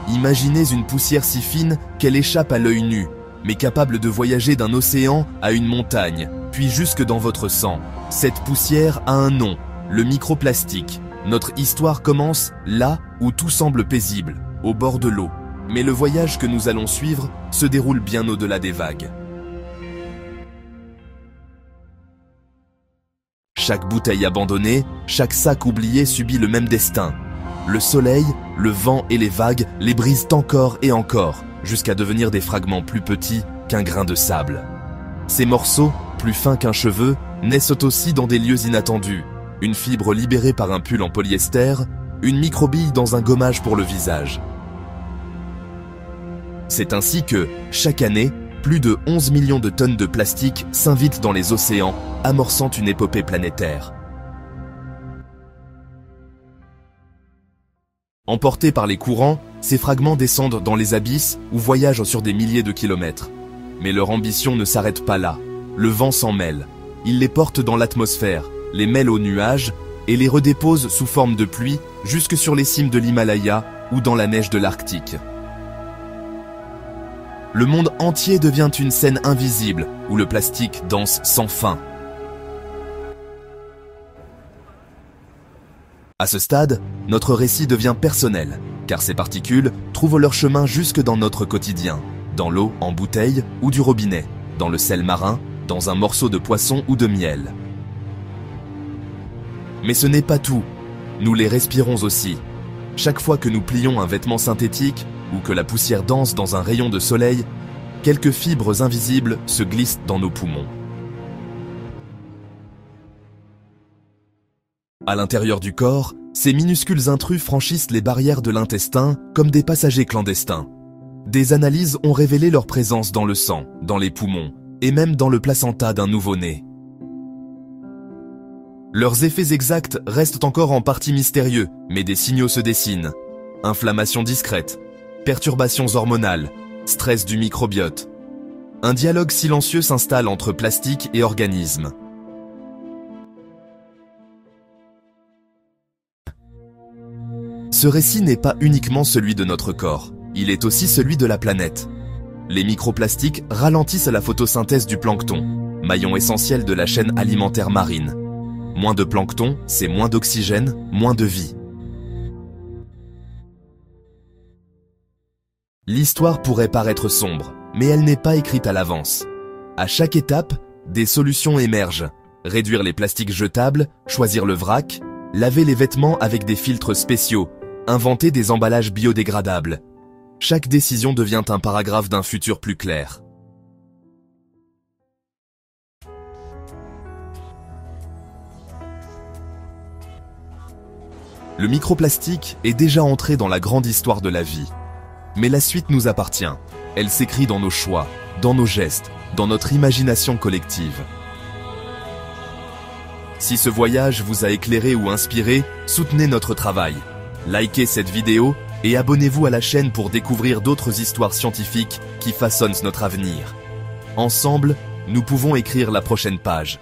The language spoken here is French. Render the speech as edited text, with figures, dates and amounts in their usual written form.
Imaginez une poussière si fine qu'elle échappe à l'œil nu, mais capable de voyager d'un océan à une montagne, puis jusque dans votre sang. Cette poussière a un nom, le microplastique. Notre histoire commence là où tout semble paisible, au bord de l'eau. Mais le voyage que nous allons suivre se déroule bien au-delà des vagues. Chaque bouteille abandonnée, chaque sac oublié subit le même destin. Le soleil, le vent et les vagues les brisent encore et encore, jusqu'à devenir des fragments plus petits qu'un grain de sable. Ces morceaux, plus fins qu'un cheveu, naissent aussi dans des lieux inattendus. Une fibre libérée par un pull en polyester, une microbille dans un gommage pour le visage. C'est ainsi que, chaque année, plus de 11 millions de tonnes de plastique s'invitent dans les océans, amorçant une épopée planétaire. Emportés par les courants, ces fragments descendent dans les abysses ou voyagent sur des milliers de kilomètres. Mais leur ambition ne s'arrête pas là. Le vent s'en mêle. Il les porte dans l'atmosphère, les mêle aux nuages et les redépose sous forme de pluie jusque sur les cimes de l'Himalaya ou dans la neige de l'Arctique. Le monde entier devient une scène invisible où le plastique danse sans fin. À ce stade, notre récit devient personnel, car ces particules trouvent leur chemin jusque dans notre quotidien, dans l'eau en bouteille ou du robinet, dans le sel marin, dans un morceau de poisson ou de miel. Mais ce n'est pas tout, nous les respirons aussi. Chaque fois que nous plions un vêtement synthétique ou que la poussière danse dans un rayon de soleil, quelques fibres invisibles se glissent dans nos poumons. À l'intérieur du corps, ces minuscules intrus franchissent les barrières de l'intestin comme des passagers clandestins. Des analyses ont révélé leur présence dans le sang, dans les poumons et même dans le placenta d'un nouveau-né. Leurs effets exacts restent encore en partie mystérieux, mais des signaux se dessinent. Inflammation discrète, perturbations hormonales, stress du microbiote. Un dialogue silencieux s'installe entre plastique et organisme. Ce récit n'est pas uniquement celui de notre corps, il est aussi celui de la planète. Les microplastiques ralentissent la photosynthèse du plancton, maillon essentiel de la chaîne alimentaire marine. Moins de plancton, c'est moins d'oxygène, moins de vie. L'histoire pourrait paraître sombre, mais elle n'est pas écrite à l'avance. À chaque étape, des solutions émergent. Réduire les plastiques jetables, choisir le vrac, laver les vêtements avec des filtres spéciaux, inventer des emballages biodégradables. Chaque décision devient un paragraphe d'un futur plus clair. Le microplastique est déjà entré dans la grande histoire de la vie. Mais la suite nous appartient. Elle s'écrit dans nos choix, dans nos gestes, dans notre imagination collective. Si ce voyage vous a éclairé ou inspiré, soutenez notre travail. Likez cette vidéo et abonnez-vous à la chaîne pour découvrir d'autres histoires scientifiques qui façonnent notre avenir. Ensemble, nous pouvons écrire la prochaine page.